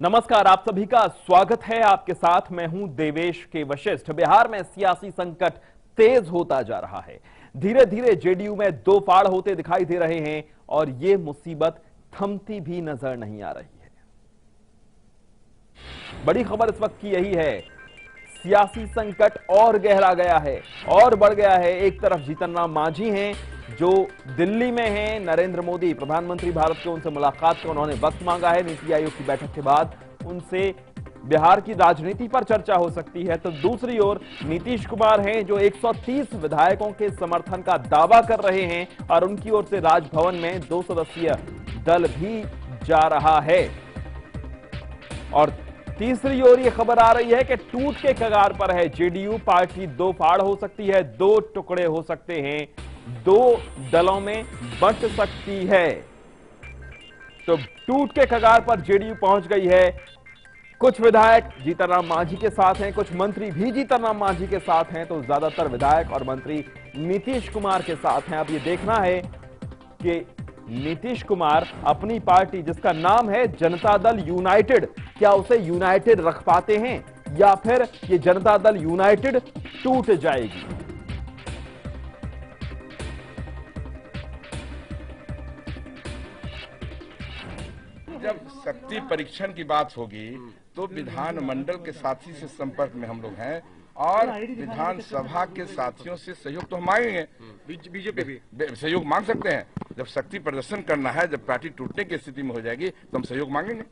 नमस्कार, आप सभी का स्वागत है। आपके साथ मैं हूं देवेश के वशिष्ठ। बिहार में सियासी संकट तेज होता जा रहा है। धीरे धीरे जेडीयू में दो फाड़ होते दिखाई दे रहे हैं और ये मुसीबत थमती भी नजर नहीं आ रही है। बड़ी खबर इस वक्त की यही है, सियासी संकट और गहरा गया है और बढ़ गया है। एक तरफ जीतन राम मांझी हैं जो दिल्ली में हैं। नरेंद्र मोदी प्रधानमंत्री भारत के उनसे मुलाकात का उन्होंने वक्त मांगा है। नीति आयोग की बैठक के बाद उनसे बिहार की राजनीति पर चर्चा हो सकती है। तो दूसरी ओर नीतीश कुमार हैं जो 130 विधायकों के समर्थन का दावा कर रहे हैं और उनकी ओर से राजभवन में 2 सदस्यीय दल भी जा रहा है। और तीसरी ओर यह खबर आ रही है कि टूट के कगार पर है जेडीयू। पार्टी दो फाड़ हो सकती है, दो टुकड़े हो सकते हैं, दो दलों में बंट सकती है। तो टूट के कगार पर जेडीयू पहुंच गई है। कुछ विधायक जीतन राम मांझी के साथ हैं, कुछ मंत्री भी जीतन राम मांझी के साथ हैं, तो ज्यादातर विधायक और मंत्री नीतीश कुमार के साथ हैं। अब यह देखना है कि नीतीश कुमार अपनी पार्टी जिसका नाम है जनता दल यूनाइटेड, क्या उसे यूनाइटेड रख पाते हैं या फिर ये जनता दल यूनाइटेड टूट जाएगी। जब शक्ति परीक्षण की बात होगी तो विधानमंडल के साथी से संपर्क में हम लोग हैं और विधानसभा के साथियों से सहयोग तो हम मांगेंगे। बीजेपी भी सहयोग मांग सकते हैं। जब शक्ति प्रदर्शन करना है, जब पार्टी टूटने की स्थिति में हो जाएगी तो हम सहयोग मांगेंगे।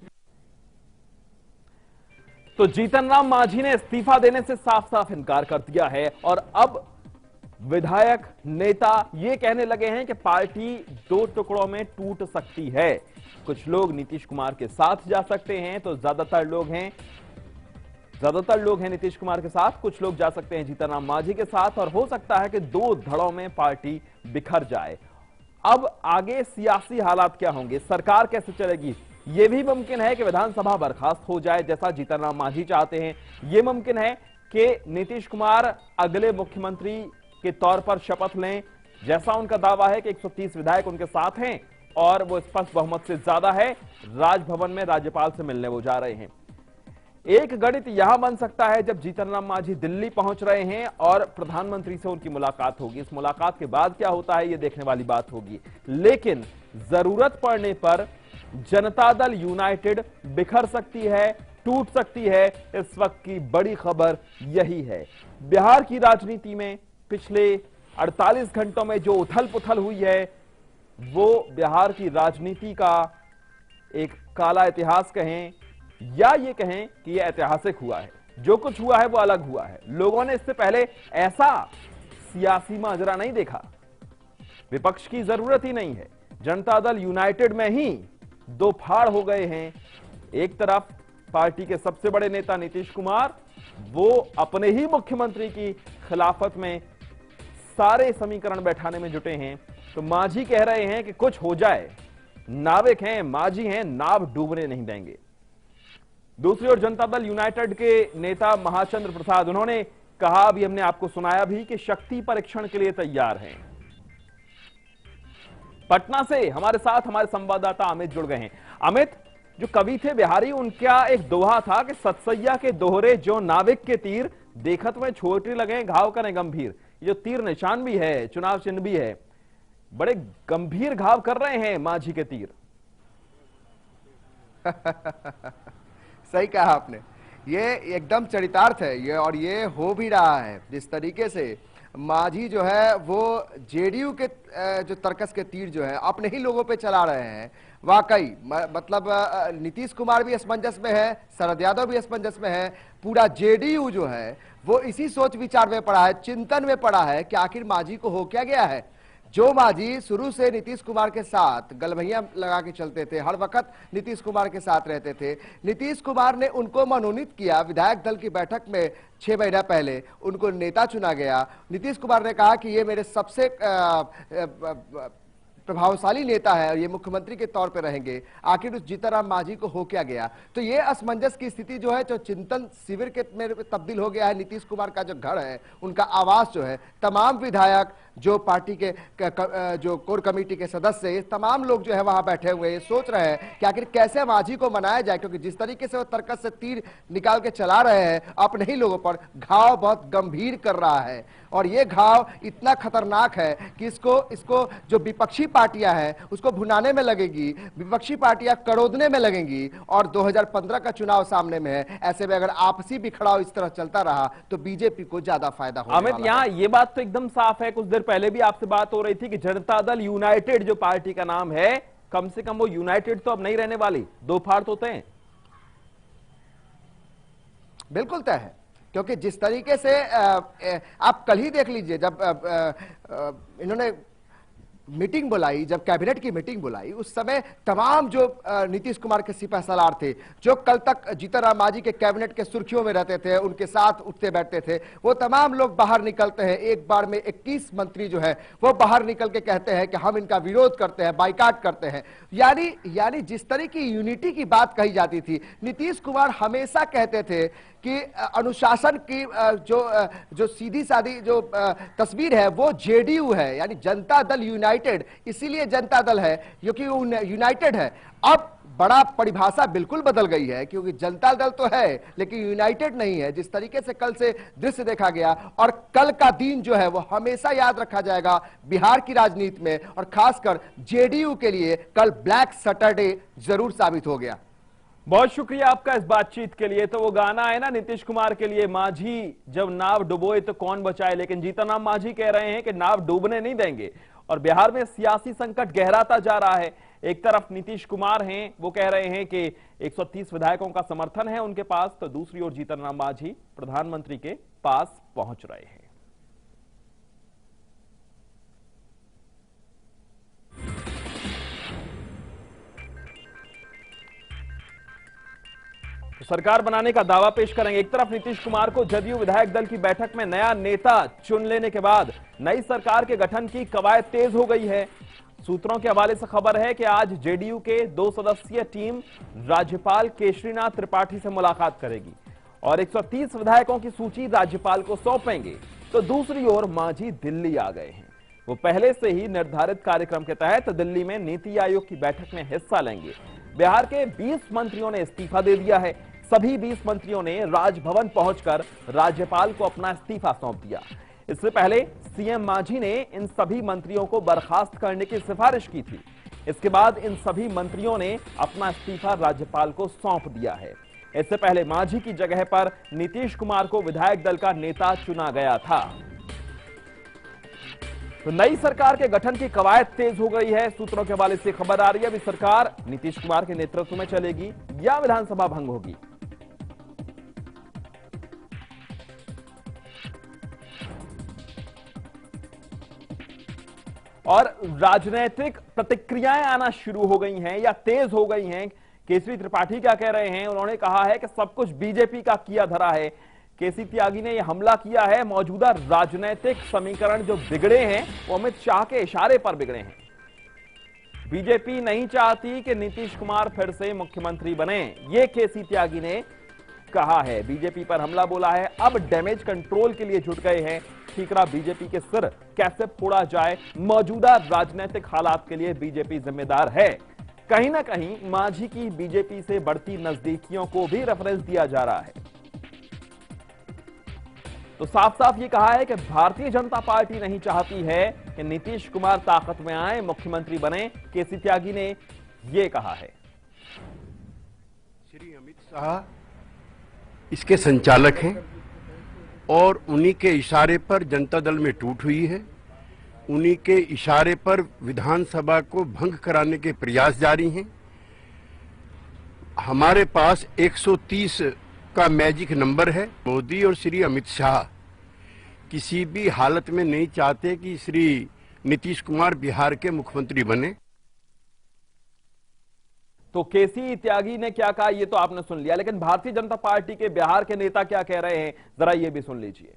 तो जीतन राम मांझी ने इस्तीफा देने से साफ साफ इनकार कर दिया है और अब विधायक नेता ये कहने लगे हैं कि पार्टी दो टुकड़ों में टूट सकती है। कुछ लोग नीतीश कुमार के साथ जा सकते हैं, तो ज्यादातर लोग हैं नीतीश कुमार के साथ। कुछ लोग जा सकते हैं जीतन राम मांझी के साथ और हो सकता है कि दो धड़ों में पार्टी बिखर जाए। अब आगे सियासी हालात क्या होंगे, सरकार कैसे चलेगी, यह भी मुमकिन है कि विधानसभा बर्खास्त हो जाए जैसा जीतन राम मांझी चाहते हैं। यह मुमकिन है कि नीतीश कुमार अगले मुख्यमंत्री के तौर पर शपथ लें जैसा उनका दावा है कि 130 विधायक उनके साथ हैं और वो स्पष्ट बहुमत से ज्यादा है। राजभवन में राज्यपाल से मिलने वो जा रहे हैं। एक गणित यहां बन सकता है जब जीतन राम मांझी दिल्ली पहुंच रहे हैं और प्रधानमंत्री से उनकी मुलाकात होगी। इस मुलाकात के बाद क्या होता है, यह देखने वाली बात होगी। लेकिन जरूरत पड़ने पर जनता दल यूनाइटेड बिखर सकती है, टूट सकती है। इस वक्त की बड़ी खबर यही है। बिहार की राजनीति में पिछले 48 घंटों में जो उथल पुथल हुई है वो बिहार की राजनीति का एक काला इतिहास कहें या ये कहें कि यह ऐतिहासिक हुआ है। जो कुछ हुआ है वो अलग हुआ है। लोगों ने इससे पहले ऐसा सियासी माजरा नहीं देखा। विपक्ष की जरूरत ही नहीं है। जनता दल यूनाइटेड में ही दो फाड़ हो गए हैं। एक तरफ पार्टी के सबसे बड़े नेता नीतीश कुमार, वो अपने ही मुख्यमंत्री की खिलाफत में सारे समीकरण बैठाने में जुटे हैं। तो मांझी कह रहे हैं कि कुछ हो जाए, नाविक हैं, मांझी हैं, नाव डूबने नहीं देंगे। दूसरी ओर जनता दल यूनाइटेड के नेता महाचंद्र प्रसाद, उन्होंने कहा, अभी हमने आपको सुनाया भी, कि शक्ति परीक्षण के लिए तैयार हैं। पटना से हमारे साथ हमारे संवाददाता अमित जुड़ गए हैं। अमित, जो कवि थे बिहारी, उनका एक दोहा था कि सतसैया के दोहरे जो नाविक के तीर, देखत में छोटे लगे घाव करें गंभीर। ये जो तीर निशान भी है, चुनाव चिन्ह भी है, बड़े गंभीर घाव कर रहे हैं मांझी के तीर। सही कहा आपने, ये एकदम चरितार्थ है ये, और ये हो भी रहा है। जिस तरीके से मांझी जो है वो जेडीयू के जो तर्कस के तीर जो है अपने ही लोगों पे चला रहे हैं, वाकई मतलब नीतीश कुमार भी असमंजस में है, शरद यादव भी असमंजस में है। पूरा जेडीयू जो है वो इसी सोच विचार में पड़ा है, चिंतन में पड़ा है कि आखिर मांझी को हो क्या गया है। जो मांझी शुरू से नीतीश कुमार के साथ गलभैया लगा के चलते थे, हर वक्त नीतीश कुमार के साथ रहते थे, नीतीश कुमार ने उनको मनोनीत किया। विधायक दल की बैठक में 6 महीना पहले उनको नेता चुना गया। नीतीश कुमार ने कहा कि ये मेरे सबसे प्रभावशाली नेता है और ये मुख्यमंत्री के तौर पे रहेंगे, आखिर उस जीतनराम मांझी को हो क्या गया। तो ये असमंजस की स्थिति जो है, जो चिंतन शिविर के में तब्दील हो गया है। नीतीश कुमार का जो घर है, उनका आवास जो है, तमाम विधायक जो पार्टी के जो कोर कमेटी के सदस्य हैं, तमाम लोग जो है वहां बैठे हुए हैं, सोच रहे हैं कि आखिर कैसे मांझी को मनाया जाए, क्योंकि जिस तरीके से वो तर्कस से तीर निकाल के चला रहे हैं अपने ही लोगों पर, घाव बहुत गंभीर कर रहा है। और ये घाव इतना खतरनाक है कि इसको जो विपक्षी पार्टियां हैं उसको भुनाने में लगेगी, विपक्षी पार्टियां कड़ोदने में लगेंगी। और 2015 का चुनाव सामने में है, ऐसे में अगर आपसी बिखड़ाव इस तरह चलता रहा तो बीजेपी को ज्यादा फायदा होने अमित, वाला यहाँ है। ये बात तो एकदम साफ है, कुछ देर पहले भी आपसे बात हो रही थी कि जनता दल यूनाइटेड जो पार्टी का नाम है, कम से कम वो यूनाइटेड तो अब नहीं रहने वाली, दो फाड़ तो तय। बिल्कुल तय है, क्योंकि जिस तरीके से आप कल ही देख लीजिए, जब इन्होंने मीटिंग बुलाई, जब कैबिनेट की मीटिंग बुलाई, उस समय तमाम जो नीतीश कुमार के सिपह सलार थे, जो कल तक जीतनराम मांझी के कैबिनेट के सुर्खियों में रहते थे, उनके साथ उठते बैठते थे, वो तमाम लोग बाहर निकलते हैं। एक बार में 21 मंत्री जो है वो बाहर निकल के कहते हैं कि हम इनका विरोध करते हैं, बाइकाट करते हैं। यानी जिस तरह की यूनिटी की बात कही जाती थी, नीतीश कुमार हमेशा कहते थे कि अनुशासन की जो सीधी सादी जो तस्वीर है वो जेडीयू है, यानी जनता दल यूनाइटेड, इसीलिए जनता दल है क्योंकि वो यूनाइटेड है। अब बड़ा परिभाषा बिल्कुल बदल गई है, क्योंकि जनता दल तो है लेकिन यूनाइटेड नहीं है। जिस तरीके से कल से दृश्य देखा गया, और कल का दिन जो है वो हमेशा याद रखा जाएगा बिहार की राजनीति में, और खासकर जेडीयू के लिए कल ब्लैक सैटरडे जरूर साबित हो गया। बहुत शुक्रिया आपका इस बातचीत के लिए। तो वो गाना है ना नीतीश कुमार के लिए, मांझी जब नाव डुबोए तो कौन बचाए, लेकिन जीतनराम मांझी कह रहे हैं कि नाव डूबने नहीं देंगे। और बिहार में सियासी संकट गहराता जा रहा है। एक तरफ नीतीश कुमार हैं, वो कह रहे हैं कि 130 विधायकों का समर्थन है उनके पास, तो दूसरी ओर जीतनराम मांझी प्रधानमंत्री के पास पहुंच रहे हैं। सरकार बनाने का दावा पेश करेंगे। एक तरफ नीतीश कुमार को जदयू विधायक दल की बैठक में नया नेता चुन लेने के बाद नई सरकार के गठन की कवायद तेज हो गई है। सूत्रों के हवाले से खबर है कि आज जेडीयू के 2 सदस्यीय टीम राज्यपाल केशरीनाथ त्रिपाठी से मुलाकात करेगी और 130 विधायकों की सूची राज्यपाल को सौंपेंगे। तो दूसरी ओर मांझी दिल्ली आ गए हैं। वो पहले से ही निर्धारित कार्यक्रम के तहत दिल्ली में नीति आयोग की बैठक में हिस्सा लेंगे। बिहार के 20 मंत्रियों ने इस्तीफा दे दिया है। सभी 20 मंत्रियों ने राजभवन पहुंचकर राज्यपाल को अपना इस्तीफा सौंप दिया। इससे पहले सीएम मांझी ने इन सभी मंत्रियों को बर्खास्त करने की सिफारिश की थी। इसके बाद इन सभी मंत्रियों ने अपना इस्तीफा राज्यपाल को सौंप दिया है। इससे पहले मांझी की जगह पर नीतीश कुमार को विधायक दल का नेता चुना गया था। तो नई सरकार के गठन की कवायद तेज हो गई है। सूत्रों के हवाले से खबर आ रही है, अभी सरकार नीतीश कुमार के नेतृत्व में चलेगी या विधानसभा भंग होगी। और राजनीतिक प्रतिक्रियाएं आना शुरू हो गई हैं या तेज हो गई हैं। केसरी त्रिपाठी क्या कह रहे हैं? उन्होंने कहा है कि सब कुछ बीजेपी का किया धरा है। केसी त्यागी ने यह हमला किया है। मौजूदा राजनीतिक समीकरण जो बिगड़े हैं वो अमित शाह के इशारे पर बिगड़े हैं। बीजेपी नहीं चाहती कि नीतीश कुमार फिर से मुख्यमंत्री बने, ये केसी त्यागी ने कहा है। बीजेपी पर हमला बोला है। अब डैमेज कंट्रोल के लिए जुट गए हैं। ठीकरा बीजेपी के सिर कैसे फोड़ा जाए, मौजूदा राजनीतिक हालात के लिए बीजेपी जिम्मेदार है। कहीं ना कहीं मांझी की बीजेपी से बढ़ती नजदीकियों को भी रेफरेंस दिया जा रहा है। तो साफ साफ ये कहा है कि भारतीय जनता पार्टी नहीं चाहती है कि नीतीश कुमार ताकत में आए, मुख्यमंत्री बने। केसी त्यागी ने यह कहा है। श्री अमित शाह इसके संचालक हैं और उन्हीं के इशारे पर जनता दल में टूट हुई है। उन्हीं के इशारे पर विधानसभा को भंग कराने के प्रयास जारी हैं। हमारे पास 130 का मैजिक नंबर है। मोदी और श्री अमित शाह किसी भी हालत में नहीं चाहते कि श्री नीतीश कुमार बिहार के मुख्यमंत्री बने। तो केसी त्यागी ने क्या कहा ये तो आपने सुन लिया, लेकिन भारतीय जनता पार्टी के बिहार के नेता क्या कह रहे हैं, जरा ये भी सुन लीजिए।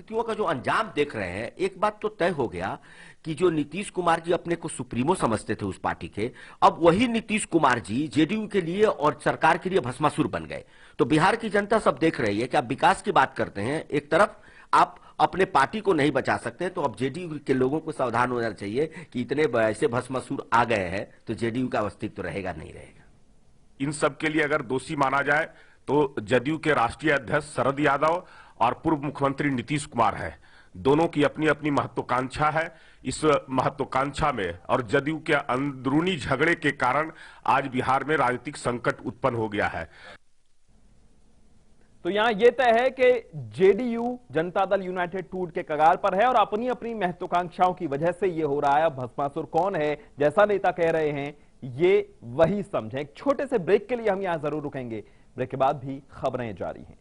परिस्थितियों का जो अंजाम देख रहे हैं, एक बात तो तय हो गया कि जो नीतीश कुमार जी अपने को सुप्रीमो समझते थे उस पार्टी के, अब वही नीतीश कुमार जी जेडीयू के लिए और सरकार के लिए भस्मासुर बन गए। तो बिहार की जनता सब देख रही है कि आप विकास की बात करते हैं, एक तरफ आप अपने पार्टी को नहीं बचा सकते, तो अब जेडीयू के लोगों को सावधान होना चाहिए कि इतने ऐसे भस्मासुर आ गए हैं तो जेडीयू का अस्तित्व रहेगा नहीं रहेगा। इन सब के लिए अगर दोषी माना जाए तो जदयू के राष्ट्रीय अध्यक्ष शरद यादव और पूर्व मुख्यमंत्री नीतीश कुमार है। दोनों की अपनी अपनी महत्वाकांक्षा है। इस महत्वाकांक्षा में और जदयू के अंदरूनी झगड़े के कारण आज बिहार में राजनीतिक संकट उत्पन्न हो गया है। तो यहां यह तय है कि जेडीयू जनता दल यूनाइटेड टूट के कगार पर है और अपनी अपनी महत्वाकांक्षाओं की वजह से यह हो रहा है। भस्मासुर कौन है, जैसा नेता कह रहे हैं, ये वही समझें। एक छोटे से ब्रेक के लिए हम यहां जरूर रुकेंगे। ब्रेक के बाद भी खबरें जारी हैं।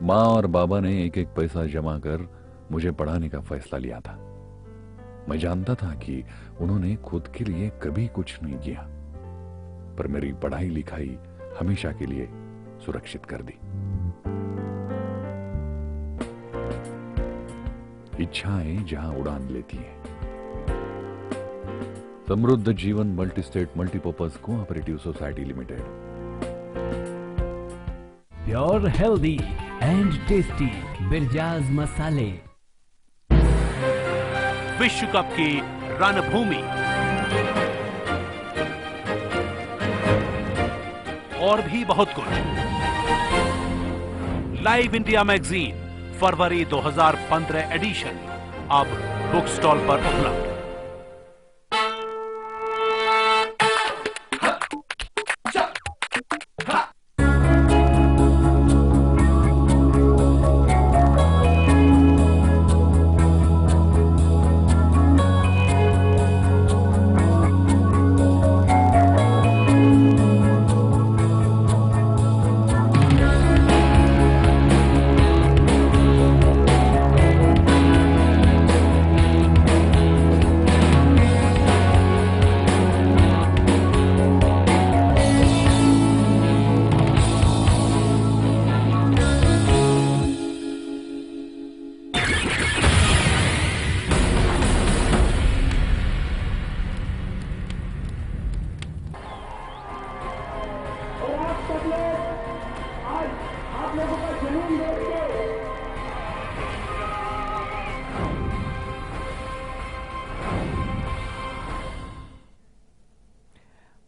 माँ और बाबा ने एक एक पैसा जमा कर मुझे पढ़ाने का फैसला लिया था। मैं जानता था कि उन्होंने खुद के लिए कभी कुछ नहीं किया, पर मेरी पढ़ाई लिखाई हमेशा के लिए सुरक्षित कर दी। इच्छाएं जहां उड़ान लेती हैं। समृद्ध जीवन multi state multipurpose cooperative society limited. Pure healthy and tasty बिरजाज मसाले। विश्व कप की रणभूमि और भी बहुत कुछ। लाइव इंडिया मैगजीन फरवरी 2015 एडिशन अब बुक स्टॉल पर उपलब्ध।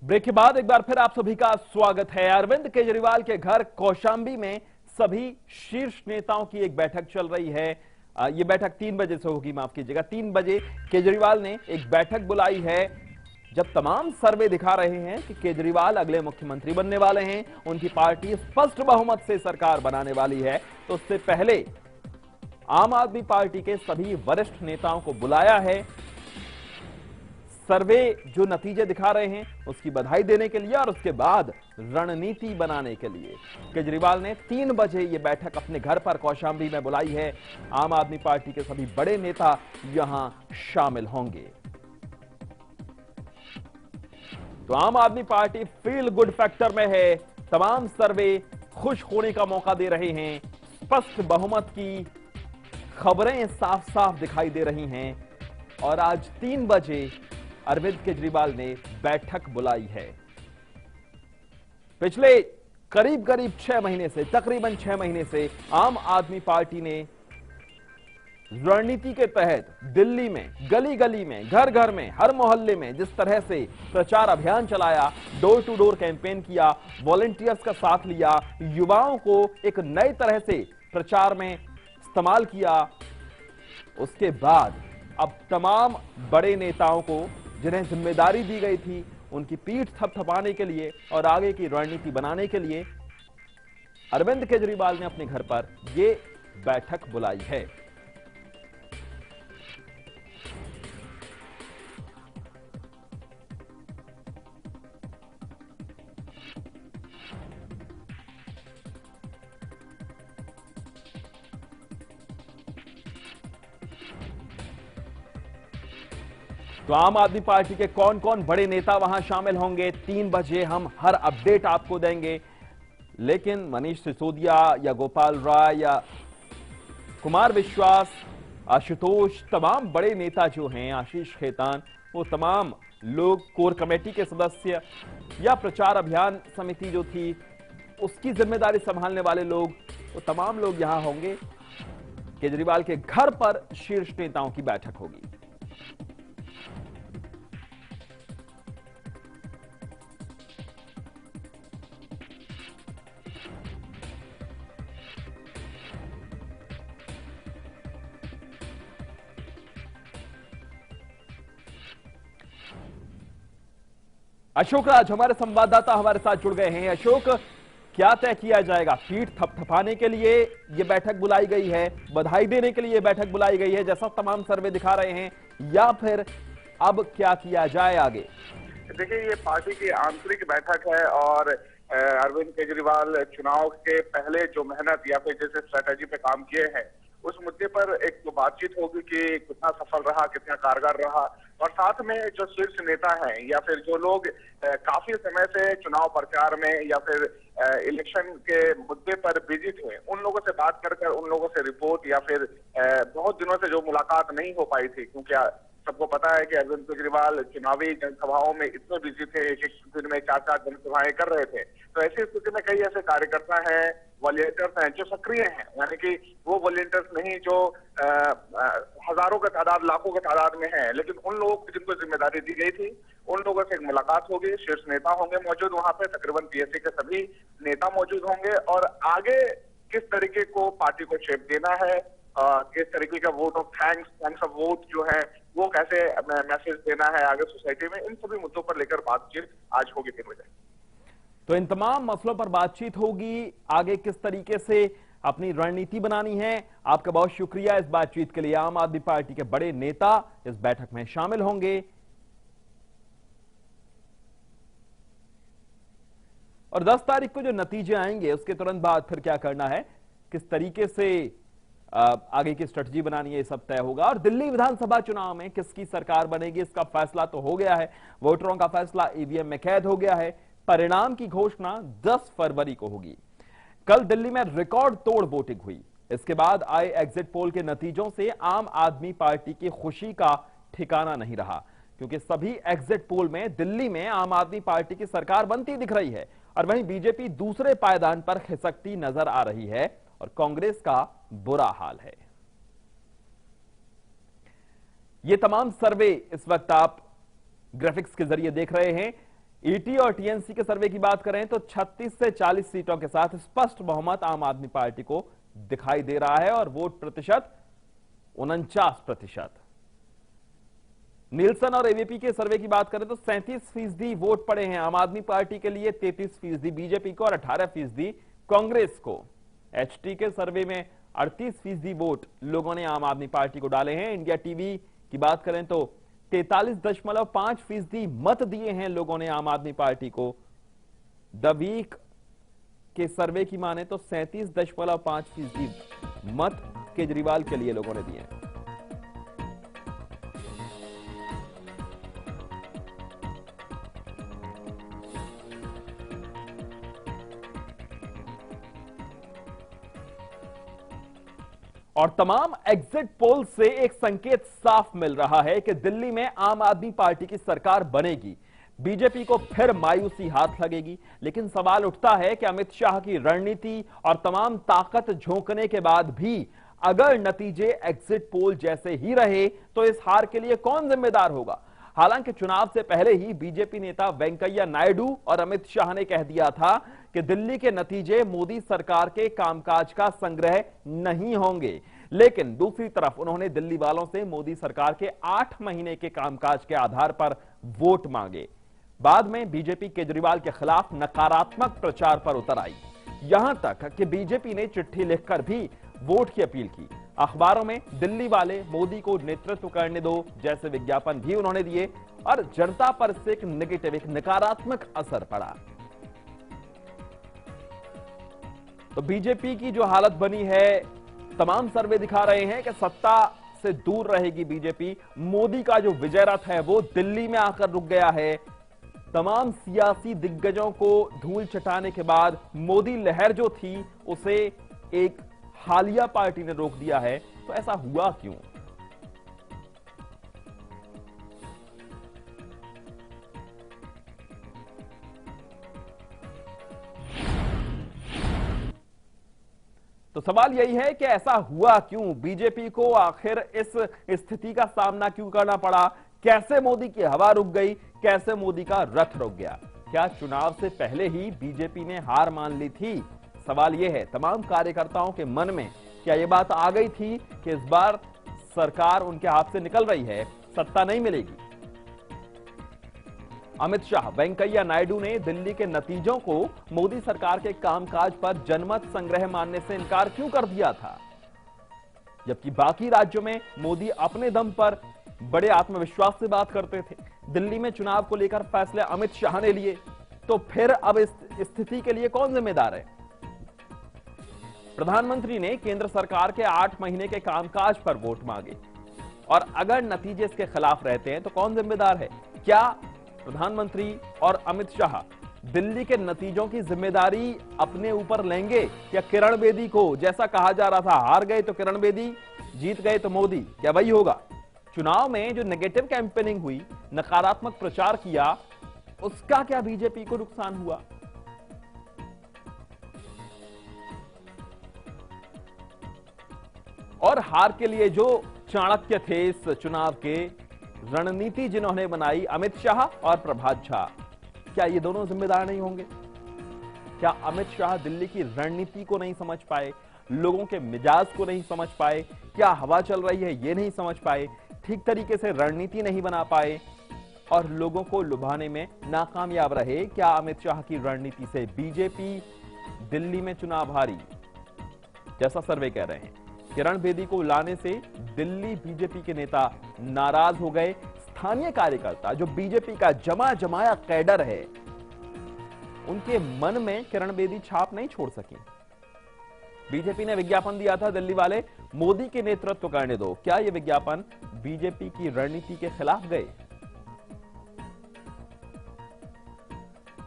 ब्रेक के बाद एक बार फिर आप सभी का स्वागत है। अरविंद केजरीवाल के घर कौशांबी में सभी शीर्ष नेताओं की एक बैठक चल रही है। ये बैठक 3 बजे से होगी, माफ कीजिएगा। 3 बजे केजरीवाल ने एक बैठक बुलाई है, जब तमाम सर्वे दिखा रहे हैं कि केजरीवाल अगले मुख्यमंत्री बनने वाले हैं, उनकी पार्टी स्पष्ट बहुमत से सरकार बनाने वाली है। तो उससे पहले आम आदमी पार्टी के सभी वरिष्ठ नेताओं को बुलाया है, सर्वे जो नतीजे दिखा रहे हैं उसकी बधाई देने के लिए और उसके बाद रणनीति बनाने के लिए। केजरीवाल ने 3 बजे यह बैठक अपने घर पर कौशांबी में बुलाई है। आम आदमी पार्टी के सभी बड़े नेता यहां शामिल होंगे। तो आम आदमी पार्टी फील गुड फैक्टर में है। तमाम सर्वे खुश होने का मौका दे रहे हैं। स्पष्ट बहुमत की खबरें साफ साफ दिखाई दे रही हैं और आज 3 बजे अरविंद केजरीवाल ने बैठक बुलाई है। पिछले करीब 6 महीने से, तकरीबन 6 महीने से आम आदमी पार्टी ने रणनीति के तहत दिल्ली में गली गली में, घर घर में, हर मोहल्ले में जिस तरह से प्रचार अभियान चलाया, डोर टू डोर कैंपेन किया, वॉलंटियर्स का साथ लिया, युवाओं को एक नए तरह से प्रचार में इस्तेमाल किया, उसके बाद अब तमाम बड़े नेताओं को जिन्हें जिम्मेदारी दी गई थी उनकी पीठ थपथपाने के लिए और आगे की रणनीति बनाने के लिए अरविंद केजरीवाल ने अपने घर पर यह बैठक बुलाई है। तो आम आदमी पार्टी के कौन कौन बड़े नेता वहां शामिल होंगे, 3 बजे हम हर अपडेट आपको देंगे। लेकिन मनीष सिसोदिया या गोपाल राय या कुमार विश्वास, आशुतोष, तमाम बड़े नेता जो हैं, आशीष खेतान, वो तमाम लोग कोर कमेटी के सदस्य या प्रचार अभियान समिति जो थी उसकी जिम्मेदारी संभालने वाले लोग, वो तमाम लोग यहां होंगे। केजरीवाल के घर पर शीर्ष नेताओं की बैठक होगी। अशोक राज हमारे संवाददाता हमारे साथ जुड़ गए हैं। अशोक, क्या तय किया जाएगा? पीठ थपथपाने के लिए यह बैठक बुलाई गई है, बधाई देने के लिए बैठक बुलाई गई है जैसा तमाम सर्वे दिखा रहे हैं, या फिर अब क्या किया जाए आगे? देखिए, ये पार्टी की आंतरिक बैठक है और अरविंद केजरीवाल चुनाव के पहले जो मेहनत या फिर जैसे स्ट्रेटेजी पे काम किए हैं उस मुद्दे पर एक तो बातचीत होगी कि कितना सफल रहा, कितना कारगर रहा, और साथ में जो शीर्ष नेता हैं या फिर जो लोग काफी समय से चुनाव प्रचार में या फिर इलेक्शन के मुद्दे पर बिजी थे, उन लोगों से बात कर उन लोगों से रिपोर्ट या फिर बहुत दिनों से जो मुलाकात नहीं हो पाई थी, क्योंकि सबको पता है कि अरविंद केजरीवाल चुनावी जनसभाओं में इतने बिजी थे, एक दिन में 4-4 जनसभाएं कर रहे थे। तो ऐसी स्थिति में कई ऐसे कार्यकर्ता हैं, वॉलंटियर्स हैं जो सक्रिय हैं, यानी कि वो वॉलंटियर्स नहीं जो हजारों का तादाद, लाखों का तादाद में हैं, लेकिन उन लोगों को जिनको जिम्मेदारी दी गई थी उन लोगों से एक मुलाकात होगी। शीर्ष नेता होंगे मौजूद वहां पे, तकरीबन पीएससी के सभी नेता मौजूद होंगे, और आगे किस तरीके को पार्टी को शेप देना है, किस तरीके का vote of thanks of vote जो है वो कैसे मैसेज देना है आगे सोसाइटी में, इन सभी मुद्दों पर लेकर बातचीत आज होगी 3 बजे। तो इन तमाम मसलों पर बातचीत होगी, आगे किस तरीके से अपनी रणनीति बनानी है। आपका बहुत शुक्रिया इस बातचीत के लिए। आम आदमी पार्टी के बड़े नेता इस बैठक में शामिल होंगे और 10 तारीख को जो नतीजे आएंगे उसके तुरंत बाद फिर क्या करना है, किस तरीके से आगे की स्ट्रेटजी बनानी है, ये सब तय होगा। और दिल्ली विधानसभा चुनाव में किसकी सरकार बनेगी इसका फैसला तो हो गया है, वोटरों का फैसला ईवीएम में कैद हो गया है। परिणाम की घोषणा 10 फरवरी को होगी। कल दिल्ली में रिकॉर्ड तोड़ वोटिंग हुई। इसके बाद आए एग्जिट पोल के नतीजों से आम आदमी पार्टी की खुशी का ठिकाना नहीं रहा, क्योंकि सभी एग्जिट पोल में दिल्ली में आम आदमी पार्टी की सरकार बनती दिख रही है, और वहीं बीजेपी दूसरे पायदान पर खिसकती नजर आ रही है और कांग्रेस का बुरा हाल है। ये तमाम सर्वे इस वक्त आप ग्राफिक्स के जरिए देख रहे हैं। ईटी और टीएनसी के सर्वे की बात करें तो 36 से 40 सीटों के साथ स्पष्ट बहुमत आम आदमी पार्टी को दिखाई दे रहा है और वोट प्रतिशत 49%। नीलसन और एबीपी के सर्वे की बात करें तो 37% वोट पड़े हैं आम आदमी पार्टी के लिए, 33% बीजेपी को और 18% कांग्रेस को। एचटी के सर्वे में 38% वोट लोगों ने आम आदमी पार्टी को डाले हैं। इंडिया टीवी की बात करें तो 43.5% मत दिए हैं लोगों ने आम आदमी पार्टी को। द वीक के सर्वे की माने तो 37.5% मत केजरीवाल के लिए लोगों ने दिए हैं। और तमाम एग्जिट पोल से एक संकेत साफ मिल रहा है कि दिल्ली में आम आदमी पार्टी की सरकार बनेगी। बीजेपी को फिर मायूसी हाथ लगेगी, लेकिन सवाल उठता है कि अमित शाह की रणनीति और तमाम ताकत झोंकने के बाद भी अगर नतीजे एग्जिट पोल जैसे ही रहे तो इस हार के लिए कौन जिम्मेदार होगा। हालांकि चुनाव से पहले ही बीजेपी नेता वेंकैया नायडू और अमित शाह ने कह दिया था कि दिल्ली के नतीजे मोदी सरकार के कामकाज का संग्रह नहीं होंगे, लेकिन दूसरी तरफ उन्होंने दिल्ली वालों से मोदी सरकार के 8 महीने के कामकाज के आधार पर वोट मांगे। बाद में बीजेपी केजरीवाल के खिलाफ नकारात्मक प्रचार पर उतर आई, यहां तक कि बीजेपी ने चिट्ठी लिखकर भी वोट की अपील की। अखबारों में दिल्ली वाले मोदी को नेतृत्व करने दो जैसे विज्ञापन भी उन्होंने दिए और जनता पर इससे एक नेगेटिव, एक नकारात्मक असर पड़ा। तो बीजेपी की जो हालत बनी है, तमाम सर्वे दिखा रहे हैं कि सत्ता से दूर रहेगी बीजेपी। मोदी का जो विजय रथ है वो दिल्ली में आकर रुक गया है। तमाम सियासी दिग्गजों को धूल चटाने के बाद मोदी लहर जो थी उसे एक हालिया पार्टी ने रोक दिया है। तो ऐसा हुआ क्यों? तो सवाल यही है कि ऐसा हुआ क्यों? बीजेपी को आखिर इस स्थिति का सामना क्यों करना पड़ा? कैसे मोदी की हवा रुक गई? कैसे मोदी का रथ रुक गया? क्या चुनाव से पहले ही बीजेपी ने हार मान ली थी? सवाल यह है तमाम कार्यकर्ताओं के मन में, क्या यह बात आ गई थी कि इस बार सरकार उनके हाथ से निकल रही है, सत्ता नहीं मिलेगी? अमित शाह, वेंकैया नायडू ने दिल्ली के नतीजों को मोदी सरकार के कामकाज पर जनमत संग्रह मानने से इनकार क्यों कर दिया था? जबकि बाकी राज्यों में मोदी अपने दम पर बड़े आत्मविश्वास से बात करते थे। दिल्ली में चुनाव को लेकर फैसले अमित शाह ने लिए, तो फिर अब इस स्थिति के लिए कौन जिम्मेदार है? प्रधानमंत्री ने केंद्र सरकार के 8 महीने के कामकाज पर वोट मांगे और अगर नतीजे इसके खिलाफ रहते हैं तो कौन जिम्मेदार है? क्या प्रधानमंत्री और अमित शाह दिल्ली के नतीजों की जिम्मेदारी अपने ऊपर लेंगे या किरण बेदी को? जैसा कहा जा रहा था, हार गए तो किरण बेदी, जीत गए तो मोदी, क्या वही होगा? चुनाव में जो नेगेटिव कैंपेनिंग हुई, नकारात्मक प्रचार किया, उसका क्या बीजेपी को नुकसान हुआ? और हार के लिए जो चाणक्य थे इस चुनाव के, रणनीति जिन्होंने बनाई, अमित शाह और प्रभात झा, क्या ये दोनों जिम्मेदार नहीं होंगे? क्या अमित शाह दिल्ली की रणनीति को नहीं समझ पाए, लोगों के मिजाज को नहीं समझ पाए, क्या हवा चल रही है ये नहीं समझ पाए, ठीक तरीके से रणनीति नहीं बना पाए और लोगों को लुभाने में नाकामयाब रहे? क्या अमित शाह की रणनीति से बीजेपी दिल्ली में चुनाव हारी, जैसा सर्वे कह रहे हैं? किरण बेदी को लाने से दिल्ली बीजेपी के नेता नाराज हो गए। स्थानीय कार्यकर्ता जो बीजेपी का जमा जमाया कैडर है, उनके मन में किरण बेदी छाप नहीं छोड़ सकी। बीजेपी ने विज्ञापन दिया था, दिल्ली वाले मोदी के नेतृत्व करने दो। क्या यह विज्ञापन बीजेपी की रणनीति के खिलाफ गए?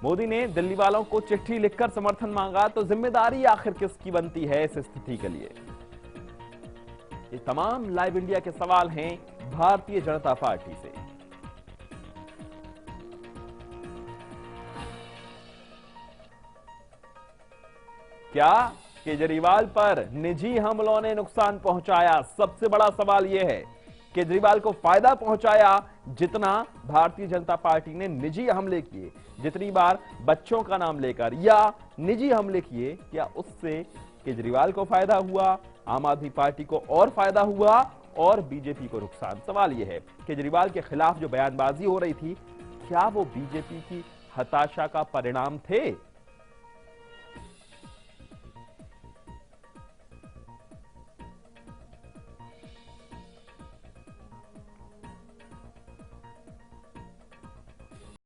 मोदी ने दिल्ली वालों को चिट्ठी लिखकर समर्थन मांगा, तो जिम्मेदारी आखिर किसकी बनती है इस स्थिति के लिए? ये तमाम लाइव इंडिया के सवाल हैं भारतीय जनता पार्टी से। क्या केजरीवाल पर निजी हमलों ने नुकसान पहुंचाया? सबसे बड़ा सवाल यह है, केजरीवाल को फायदा पहुंचाया जितना भारतीय जनता पार्टी ने निजी हमले किए, जितनी बार बच्चों का नाम लेकर या निजी हमले किए, क्या उससे केजरीवाल को फायदा हुआ, आम आदमी पार्टी को और फायदा हुआ और बीजेपी को नुकसान? सवाल यह है, केजरीवाल के खिलाफ जो बयानबाजी हो रही थी, क्या वो बीजेपी की हताशा का परिणाम थे?